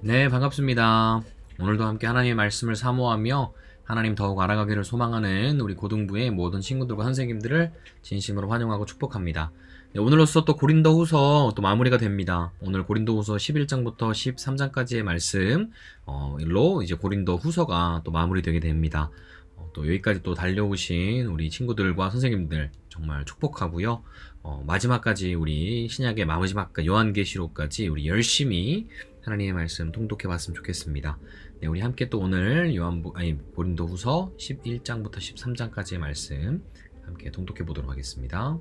네, 반갑습니다. 오늘도 함께 하나님의 말씀을 사모하며 하나님 더욱 알아가기를 소망하는 우리 고등부의 모든 친구들과 선생님들을 진심으로 환영하고 축복합니다. 네, 오늘로써 또 고린도후서 또 마무리가 됩니다. 오늘 고린도후서 11장부터 13장까지의 말씀, 일로 이제 고린도후서가 또 마무리되게 됩니다. 또 여기까지 또 달려오신 우리 친구들과 선생님들 정말 축복하고요. 마지막까지 우리 신약의 마지막 요한계시록까지 우리 열심히 하나님의 말씀 통독해 봤으면 좋겠습니다. 네, 우리 함께 또 오늘 고린도후서 11장부터 13장까지의 말씀 함께 통독해 보도록 하겠습니다.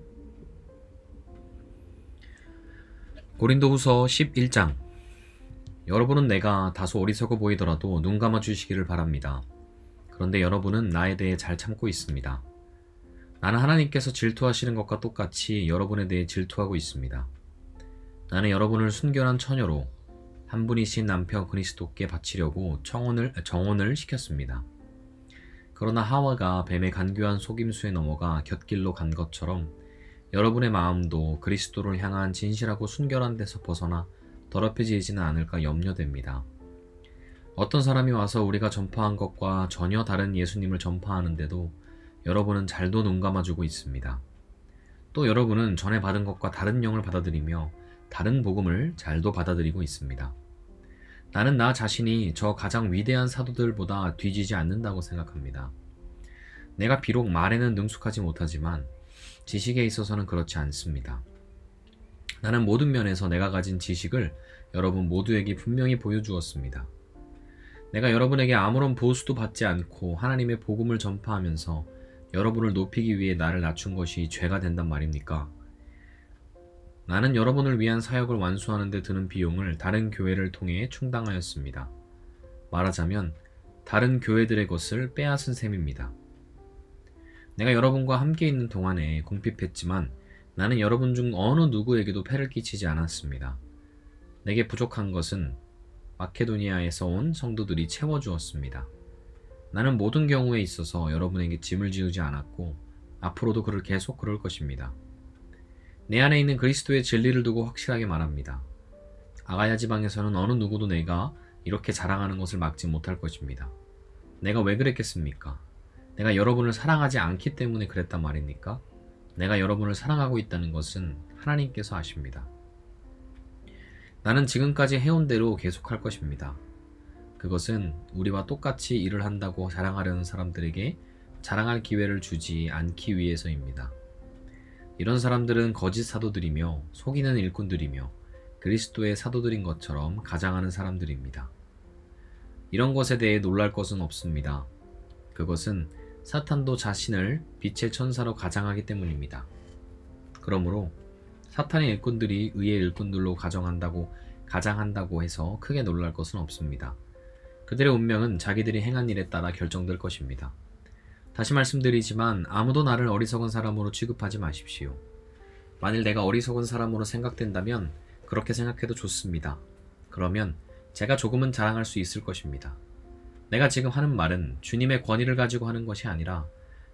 고린도후서 11장. 여러분은 내가 다소 어리석어 보이더라도 눈 감아 주시기를 바랍니다. 그런데 여러분은 나에 대해 잘 참고 있습니다. 나는 하나님께서 질투하시는 것과 똑같이 여러분에 대해 질투하고 있습니다. 나는 여러분을 순결한 처녀로 한 분이신 남편 그리스도께 바치려고 정혼을 시켰습니다. 그러나 하와가 뱀의 간교한 속임수에 넘어가 곁길로 간 것처럼 여러분의 마음도 그리스도를 향한 진실하고 순결한 데서 벗어나 더럽혀지지는 않을까 염려됩니다. 어떤 사람이 와서 우리가 전파한 것과 전혀 다른 예수님을 전파하는데도 여러분은 잘도 눈 감아주고 있습니다. 또 여러분은 전에 받은 것과 다른 영을 받아들이며 다른 복음을 잘도 받아들이고 있습니다. 나는 나 자신이 저 가장 위대한 사도들보다 뒤지지 않는다고 생각합니다. 내가 비록 말에는 능숙하지 못하지만 지식에 있어서는 그렇지 않습니다. 나는 모든 면에서 내가 가진 지식을 여러분 모두에게 분명히 보여주었습니다. 내가 여러분에게 아무런 보수도 받지 않고 하나님의 복음을 전파하면서 여러분을 높이기 위해 나를 낮춘 것이 죄가 된단 말입니까? 나는 여러분을 위한 사역을 완수하는 데 드는 비용을 다른 교회를 통해 충당하였습니다. 말하자면 다른 교회들의 것을 빼앗은 셈입니다. 내가 여러분과 함께 있는 동안에 궁핍했지만 나는 여러분 중 어느 누구에게도 폐를 끼치지 않았습니다. 내게 부족한 것은 마케도니아에서 온 성도들이 채워주었습니다. 나는 모든 경우에 있어서 여러분에게 짐을 지우지 않았고 앞으로도 계속 그럴 것입니다. 내 안에 있는 그리스도의 진리를 두고 확실하게 말합니다. 아가야 지방에서는 어느 누구도 내가 이렇게 자랑하는 것을 막지 못할 것입니다. 내가 왜 그랬겠습니까? 내가 여러분을 사랑하지 않기 때문에 그랬단 말입니까? 내가 여러분을 사랑하고 있다는 것은 하나님께서 아십니다. 나는 지금까지 해온 대로 계속할 것입니다. 그것은 우리와 똑같이 일을 한다고 자랑하려는 사람들에게 자랑할 기회를 주지 않기 위해서입니다. 이런 사람들은 거짓 사도들이며 속이는 일꾼들이며 그리스도의 사도들인 것처럼 가장하는 사람들입니다. 이런 것에 대해 놀랄 것은 없습니다. 그것은 사탄도 자신을 빛의 천사로 가장하기 때문입니다. 그러므로 사탄의 일꾼들이 의의 일꾼들로 가장한다고 해서 크게 놀랄 것은 없습니다. 그들의 운명은 자기들이 행한 일에 따라 결정될 것입니다. 다시 말씀드리지만 아무도 나를 어리석은 사람으로 취급하지 마십시오. 만일 내가 어리석은 사람으로 생각된다면 그렇게 생각해도 좋습니다. 그러면 제가 조금은 자랑할 수 있을 것입니다. 내가 지금 하는 말은 주님의 권위를 가지고 하는 것이 아니라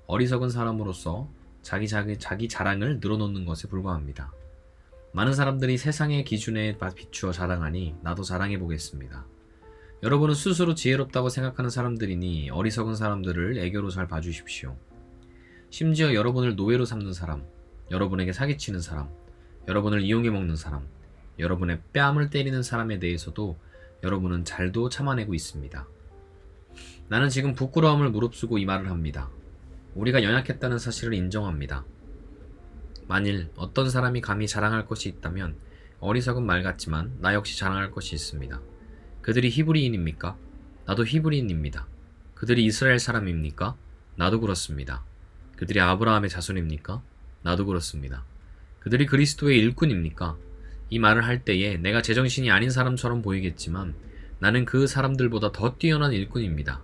어리석은 사람으로서 자기 자랑을 늘어놓는 것에 불과합니다. 많은 사람들이 세상의 기준에 비추어 자랑하니 나도 자랑해 보겠습니다. 여러분은 스스로 지혜롭다고 생각하는 사람들이니 어리석은 사람들을 애교로 잘 봐주십시오. 심지어 여러분을 노예로 삼는 사람, 여러분에게 사기치는 사람, 여러분을 이용해 먹는 사람, 여러분의 뺨을 때리는 사람에 대해서도 여러분은 잘도 참아내고 있습니다. 나는 지금 부끄러움을 무릅쓰고 이 말을 합니다. 우리가 연약했다는 사실을 인정합니다. 만일 어떤 사람이 감히 자랑할 것이 있다면 어리석은 말 같지만 나 역시 자랑할 것이 있습니다. 그들이 히브리인입니까? 나도 히브리인입니다. 그들이 이스라엘 사람입니까? 나도 그렇습니다. 그들이 아브라함의 자손입니까? 나도 그렇습니다. 그들이 그리스도의 일꾼입니까? 이 말을 할 때에 내가 제정신이 아닌 사람처럼 보이겠지만 나는 그 사람들보다 더 뛰어난 일꾼입니다.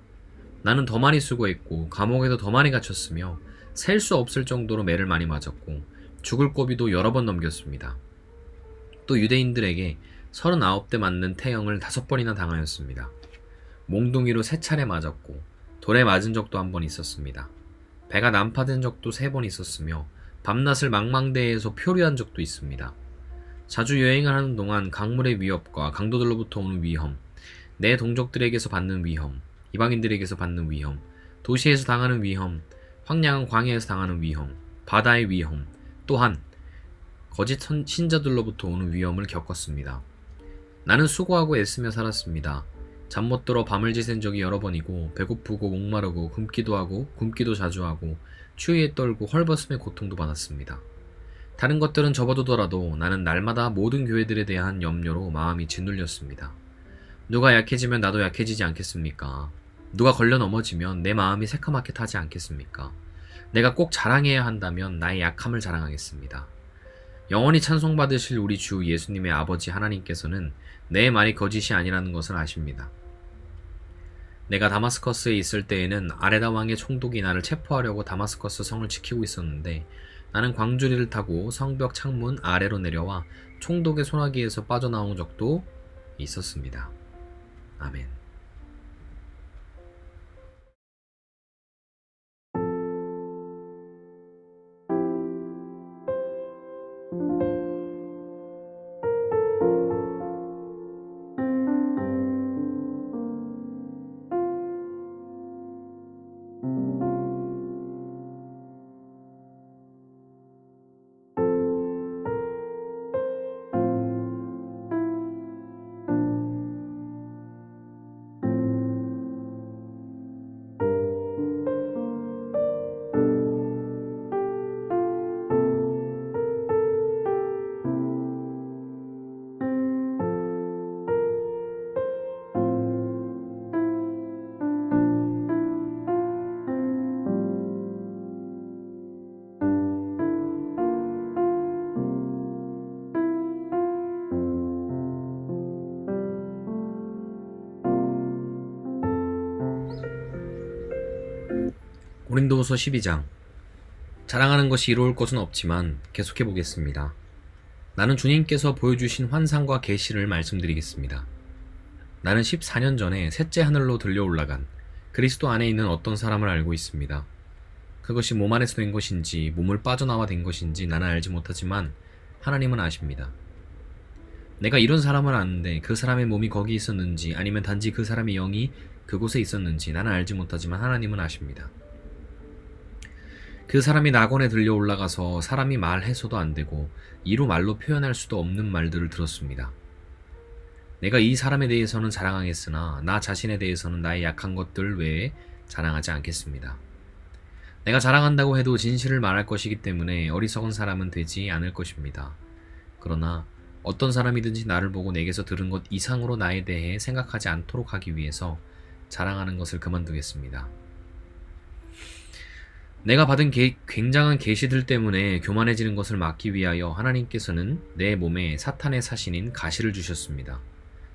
나는 더 많이 수고했고 감옥에도 더 많이 갇혔으며 셀 수 없을 정도로 매를 많이 맞았고 죽을 고비도 여러 번 넘겼습니다. 또 유대인들에게 39대 맞는 태형을 5번이나 당하였습니다. 몽둥이로 3차례 맞았고 돌에 맞은 적도 한 번 있었습니다. 배가 난파된 적도 3번 있었으며 밤낮을 망망대해에서 표류한 적도 있습니다. 자주 여행을 하는 동안 강물의 위협과 강도들로부터 오는 위험, 내 동족들에게서 받는 위험, 이방인들에게서 받는 위험, 도시에서 당하는 위험, 황량한 광야에서 당하는 위험, 바다의 위험, 또한 거짓 신자들로부터 오는 위험을 겪었습니다. 나는 수고하고 애쓰며 살았습니다. 잠 못 들어 밤을 지샌 적이 여러 번이고 배고프고 목마르고 굶기도 자주 하고 추위에 떨고 헐벗음의 고통도 받았습니다. 다른 것들은 접어두더라도 나는 날마다 모든 교회들에 대한 염려로 마음이 짓눌렸습니다. 누가 약해지면 나도 약해지지 않겠습니까? 누가 걸려 넘어지면 내 마음이 새카맣게 타지 않겠습니까? 내가 꼭 자랑해야 한다면 나의 약함을 자랑하겠습니다. 영원히 찬송받으실 우리 주 예수님의 아버지 하나님께서는 내 말이 거짓이 아니라는 것을 아십니다. 내가 다마스커스에 있을 때에는 아레다 왕의 총독이 나를 체포하려고 다마스커스 성을 지키고 있었는데 나는 광주리를 타고 성벽 창문 아래로 내려와 총독의 소나기에서 빠져나온 적도 있었습니다. 아멘. 고린도후서 12장. 자랑하는 것이 이로울 것은 없지만 계속해 보겠습니다. 나는 주님께서 보여주신 환상과 계시를 말씀드리겠습니다. 나는 14년 전에 셋째 하늘로 들려 올라간 그리스도 안에 있는 어떤 사람을 알고 있습니다. 그것이 몸 안에서 된 것인지 몸을 빠져나와 된 것인지 나는 알지 못하지만 하나님은 아십니다. 내가 이런 사람을 아는데 그 사람의 몸이 거기 있었는지 아니면 단지 그 사람의 영이 그곳에 있었는지 나는 알지 못하지만 하나님은 아십니다. 그 사람이 낙원에 들려 올라가서 사람이 말해서도 안 되고 이루 말로 표현할 수도 없는 말들을 들었습니다. 내가 이 사람에 대해서는 자랑하겠으나 나 자신에 대해서는 나의 약한 것들 외에 자랑하지 않겠습니다. 내가 자랑한다고 해도 진실을 말할 것이기 때문에 어리석은 사람은 되지 않을 것입니다. 그러나 어떤 사람이든지 나를 보고 내게서 들은 것 이상으로 나에 대해 생각하지 않도록 하기 위해서 자랑하는 것을 그만두겠습니다. 내가 받은 굉장한 계시들 때문에 교만해지는 것을 막기 위하여 하나님께서는 내 몸에 사탄의 사신인 가시를 주셨습니다.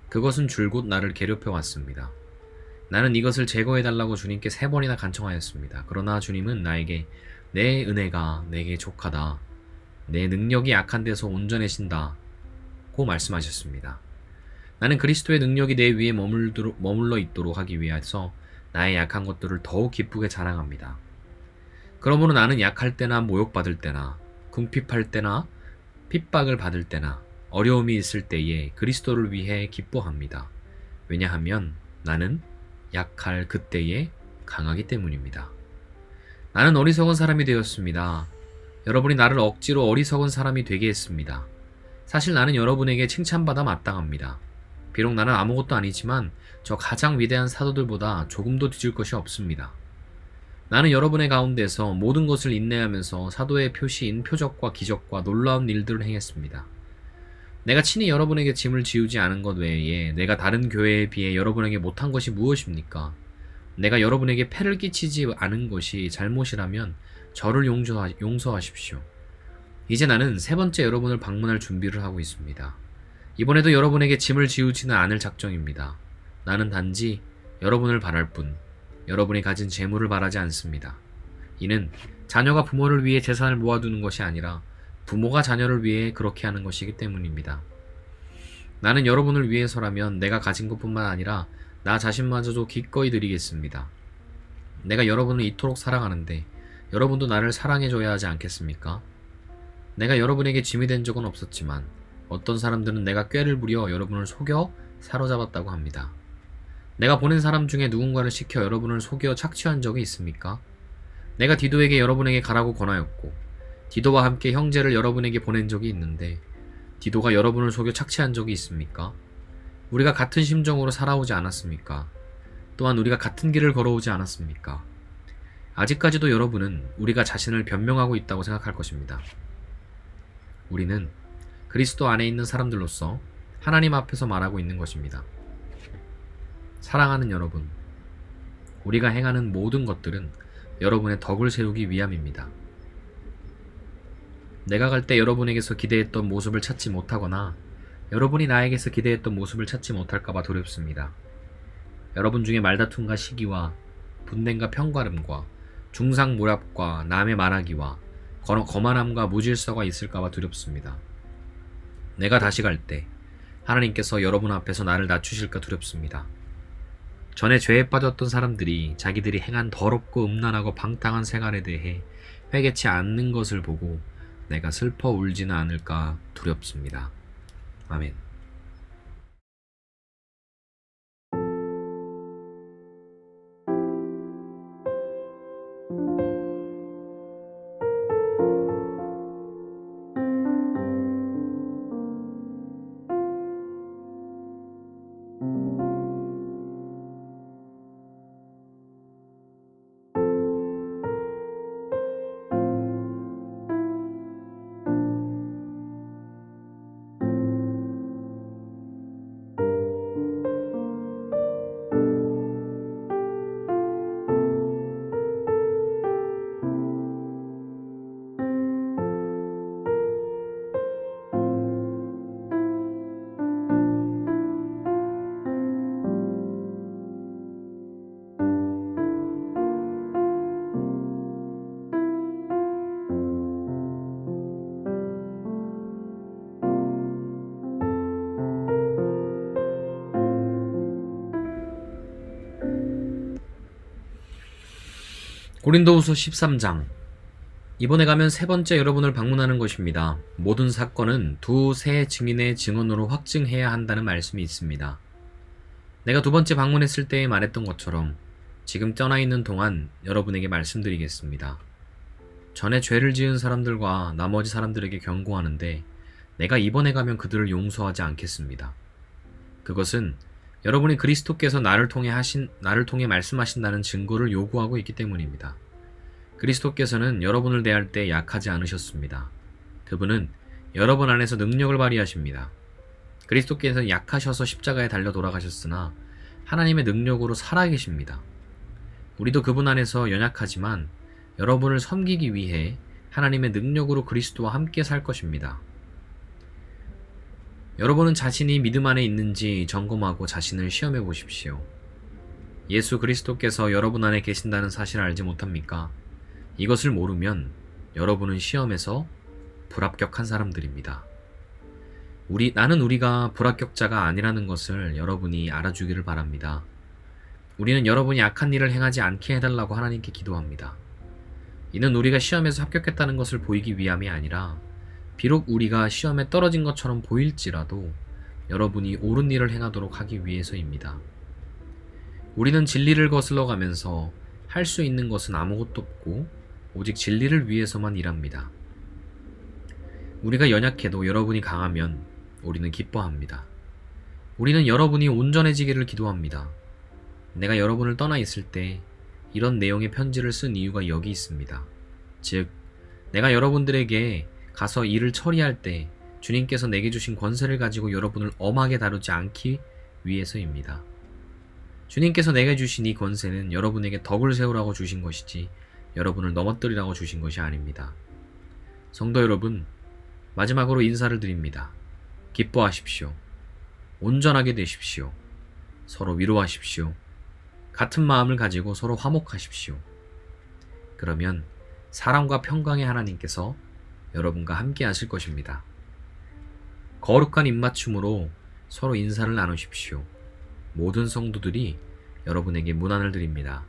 그것은 줄곧 나를 괴롭혀 왔습니다. 나는 이것을 제거해달라고 주님께 3번이나 간청하였습니다. 그러나 주님은 나에게 내 은혜가 내게 족하다. 내 능력이 약한 데서 온전해진다. 고 말씀하셨습니다. 나는 그리스도의 능력이 내 위에 머물러 있도록 하기 위해서 나의 약한 것들을 더욱 기쁘게 자랑합니다. 그러므로 나는 약할 때나 모욕받을 때나 궁핍할 때나 핍박을 받을 때나 어려움이 있을 때에 그리스도를 위해 기뻐합니다. 왜냐하면 나는 약할 그때에 강하기 때문입니다. 나는 어리석은 사람이 되었습니다. 여러분이 나를 억지로 어리석은 사람이 되게 했습니다. 사실 나는 여러분에게 칭찬받아 마땅합니다. 비록 나는 아무것도 아니지만 저 가장 위대한 사도들보다 조금도 뒤질 것이 없습니다. 나는 여러분의 가운데서 모든 것을 인내하면서 사도의 표시인 표적과 기적과 놀라운 일들을 행했습니다. 내가 친히 여러분에게 짐을 지우지 않은 것 외에 내가 다른 교회에 비해 여러분에게 못한 것이 무엇입니까? 내가 여러분에게 폐를 끼치지 않은 것이 잘못이라면 저를 용서하십시오. 이제 나는 3번째 여러분을 방문할 준비를 하고 있습니다. 이번에도 여러분에게 짐을 지우지는 않을 작정입니다. 나는 단지 여러분을 바랄 뿐 여러분이 가진 재물을 바라지 않습니다. 이는 자녀가 부모를 위해 재산을 모아두는 것이 아니라 부모가 자녀를 위해 그렇게 하는 것이기 때문입니다. 나는 여러분을 위해서라면 내가 가진 것뿐만 아니라 나 자신마저도 기꺼이 드리겠습니다. 내가 여러분을 이토록 사랑하는데 여러분도 나를 사랑해줘야 하지 않겠습니까? 내가 여러분에게 짐이 된 적은 없었지만 어떤 사람들은 내가 꾀를 부려 여러분을 속여 사로잡았다고 합니다. 내가 보낸 사람 중에 누군가를 시켜 여러분을 속여 착취한 적이 있습니까? 내가 디도에게 여러분에게 가라고 권하였고 디도와 함께 형제를 여러분에게 보낸 적이 있는데 디도가 여러분을 속여 착취한 적이 있습니까? 우리가 같은 심정으로 살아오지 않았습니까? 또한 우리가 같은 길을 걸어오지 않았습니까? 아직까지도 여러분은 우리가 자신을 변명하고 있다고 생각할 것입니다. 우리는 그리스도 안에 있는 사람들로서 하나님 앞에서 말하고 있는 것입니다. 사랑하는 여러분, 우리가 행하는 모든 것들은 여러분의 덕을 세우기 위함입니다. 내가 갈 때 여러분에게서 기대했던 모습을 찾지 못하거나 여러분이 나에게서 기대했던 모습을 찾지 못할까봐 두렵습니다. 여러분 중에 말다툼과 시기와 분냄과 편가름과 중상모략과 남의 말하기와 거만함과 무질서가 있을까봐 두렵습니다. 내가 다시 갈 때 하나님께서 여러분 앞에서 나를 낮추실까 두렵습니다. 전에 죄에 빠졌던 사람들이 자기들이 행한 더럽고 음란하고 방탕한 생활에 대해 회개치 않는 것을 보고 내가 슬퍼 울지는 않을까 두렵습니다. 아멘. 고린도후서 13장. 이번에 가면 세 번째 여러분을 방문하는 것입니다. 모든 사건은 두세 증인의 증언으로 확증해야 한다는 말씀이 있습니다. 내가 두 번째 방문했을 때 말했던 것처럼 지금 떠나 있는 동안 여러분에게 말씀드리겠습니다. 전에 죄를 지은 사람들과 나머지 사람들에게 경고하는데 내가 이번에 가면 그들을 용서하지 않겠습니다. 그것은 여러분이 그리스도께서 나를 통해 말씀하신다는 증거를 요구하고 있기 때문입니다. 그리스도께서는 여러분을 대할 때 약하지 않으셨습니다. 그분은 여러분 안에서 능력을 발휘하십니다. 그리스도께서는 약하셔서 십자가에 달려 돌아가셨으나 하나님의 능력으로 살아계십니다. 우리도 그분 안에서 연약하지만 여러분을 섬기기 위해 하나님의 능력으로 그리스도와 함께 살 것입니다. 여러분은 자신이 믿음 안에 있는지 점검하고 자신을 시험해 보십시오. 예수 그리스도께서 여러분 안에 계신다는 사실을 알지 못합니까? 이것을 모르면 여러분은 시험에서 불합격한 사람들입니다. 나는 우리가 불합격자가 아니라는 것을 여러분이 알아주기를 바랍니다. 우리는 여러분이 악한 일을 행하지 않게 해달라고 하나님께 기도합니다. 이는 우리가 시험에서 합격했다는 것을 보이기 위함이 아니라 비록 우리가 시험에 떨어진 것처럼 보일지라도 여러분이 옳은 일을 행하도록 하기 위해서입니다. 우리는 진리를 거슬러 가면서 할 수 있는 것은 아무것도 없고 오직 진리를 위해서만 일합니다. 우리가 연약해도 여러분이 강하면 우리는 기뻐합니다. 우리는 여러분이 온전해지기를 기도합니다. 내가 여러분을 떠나 있을 때 이런 내용의 편지를 쓴 이유가 여기 있습니다. 즉, 내가 여러분들에게 가서 일을 처리할 때 주님께서 내게 주신 권세를 가지고 여러분을 엄하게 다루지 않기 위해서입니다. 주님께서 내게 주신 이 권세는 여러분에게 덕을 세우라고 주신 것이지 여러분을 넘어뜨리라고 주신 것이 아닙니다. 성도 여러분, 마지막으로 인사를 드립니다. 기뻐하십시오. 온전하게 되십시오. 서로 위로하십시오. 같은 마음을 가지고 서로 화목하십시오. 그러면 사랑과 평강의 하나님께서 여러분과 함께 하실 것입니다. 거룩한 입맞춤으로 서로 인사를 나누십시오. 모든 성도들이 여러분에게 문안을 드립니다.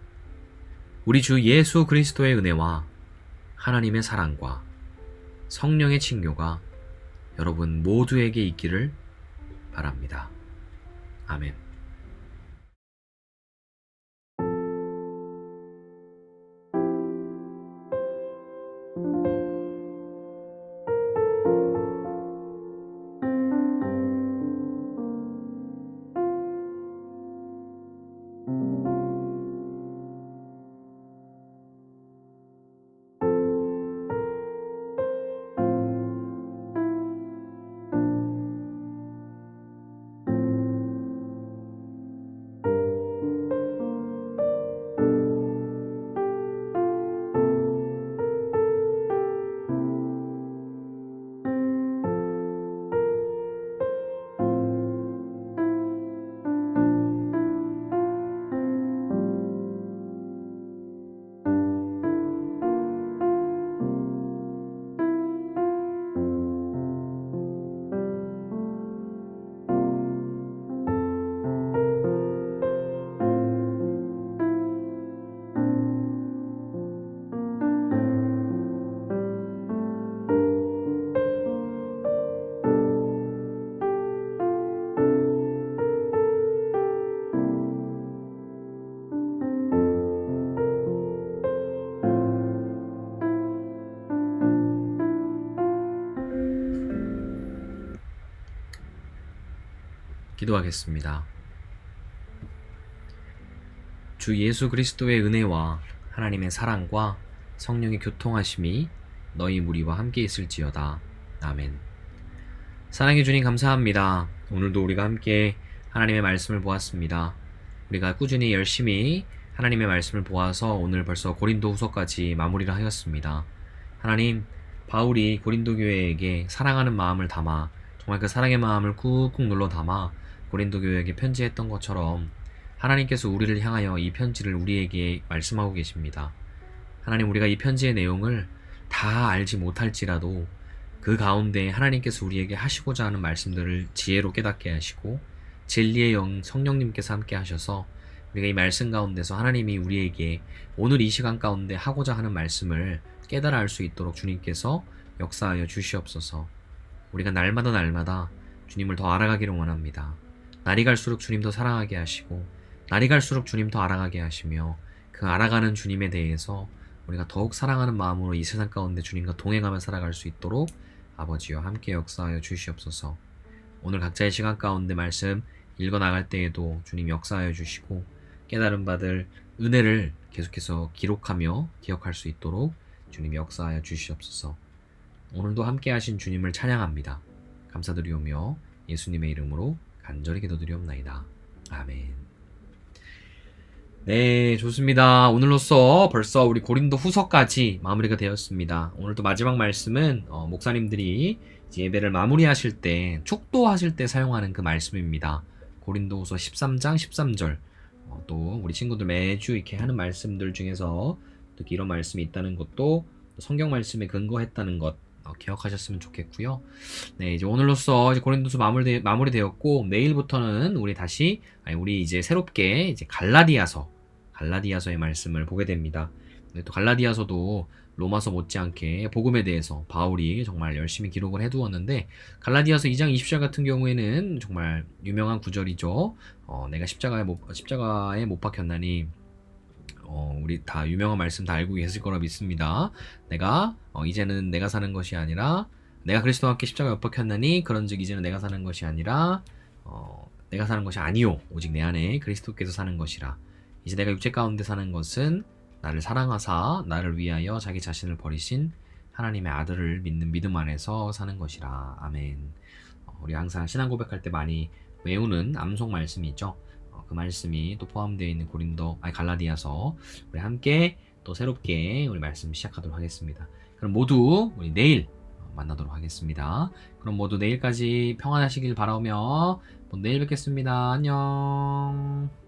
우리 주 예수 그리스도의 은혜와 하나님의 사랑과 성령의 친교가 여러분 모두에게 있기를 바랍니다. 아멘. 기도하겠습니다. 주 예수 그리스도의 은혜와 하나님의 사랑과 성령의 교통하심이 너희 무리와 함께 있을지어다. 아멘. 사랑해 주님 감사합니다. 오늘도 우리가 함께 하나님의 말씀을 보았습니다. 우리가 꾸준히 열심히 하나님의 말씀을 보아서 오늘 벌써 고린도 후서까지 마무리를 하였습니다. 하나님, 바울이 고린도 교회에게 사랑하는 마음을 담아 정말 그 사랑의 마음을 꾹꾹 눌러 담아 고린도 교회에게 편지했던 것처럼 하나님께서 우리를 향하여 이 편지를 우리에게 말씀하고 계십니다. 하나님, 우리가 이 편지의 내용을 다 알지 못할지라도 그 가운데 하나님께서 우리에게 하시고자 하는 말씀들을 지혜로 깨닫게 하시고 진리의 영 성령님께서 함께 하셔서 우리가 이 말씀 가운데서 하나님이 우리에게 오늘 이 시간 가운데 하고자 하는 말씀을 깨달아 알 수 있도록 주님께서 역사하여 주시옵소서. 우리가 날마다 주님을 더 알아가기를 원합니다. 날이 갈수록 주님 더 사랑하게 하시고 날이 갈수록 주님 더 알아가게 하시며 그 알아가는 주님에 대해서 우리가 더욱 사랑하는 마음으로 이 세상 가운데 주님과 동행하며 살아갈 수 있도록 아버지여 함께 역사하여 주시옵소서. 오늘 각자의 시간 가운데 말씀 읽어나갈 때에도 주님 역사하여 주시고 깨달음 받을 은혜를 계속해서 기록하며 기억할 수 있도록 주님 역사하여 주시옵소서. 오늘도 함께 하신 주님을 찬양합니다. 감사드리오며 예수님의 이름으로 간절히 기도드리옵나이다. 아멘. 네, 좋습니다. 오늘로써 벌써 우리 고린도 후서까지 마무리가 되었습니다. 오늘도 마지막 말씀은 목사님들이 이제 예배를 마무리하실 때 축도하실 때 사용하는 그 말씀입니다. 고린도 후서 13장 13절. 또 우리 친구들 매주 이렇게 하는 말씀들 중에서 특히 이런 말씀이 있다는 것도 성경 말씀에 근거했다는 것 기억하셨으면 좋겠고요. 네, 이제 오늘로써 이제 고린도서 마무리되었고 내일부터는 우리 이제 새롭게 이제 갈라디아서의 말씀을 보게 됩니다. 네, 또 갈라디아서도 로마서 못지않게 복음에 대해서 바울이 정말 열심히 기록을 해두었는데 갈라디아서 2장 20절 같은 경우에는 정말 유명한 구절이죠. 내가 십자가에 못 박혔나니 우리 다 유명한 말씀 다 알고 계실 거라 믿습니다. 이제는 내가 사는 것이 아니라 내가 그리스도와 함께 십자가에 못 박혔나니 그런즉 이제는 내가 사는 것이 아니라 내가 사는 것이 아니요 오직 내 안에 그리스도께서 사는 것이라. 이제 내가 육체 가운데 사는 것은 나를 사랑하사 나를 위하여 자기 자신을 버리신 하나님의 아들을 믿는 믿음 안에서 사는 것이라. 아멘. 우리 항상 신앙 고백할 때 많이 외우는 암송 말씀이 있죠. 그 말씀이 또 포함되어 있는 갈라디아서 우리 함께 또 새롭게 우리 말씀 시작하도록 하겠습니다. 그럼 모두 우리 내일 만나도록 하겠습니다. 그럼 모두 내일까지 평안하시길 바라며 내일 뵙겠습니다. 안녕.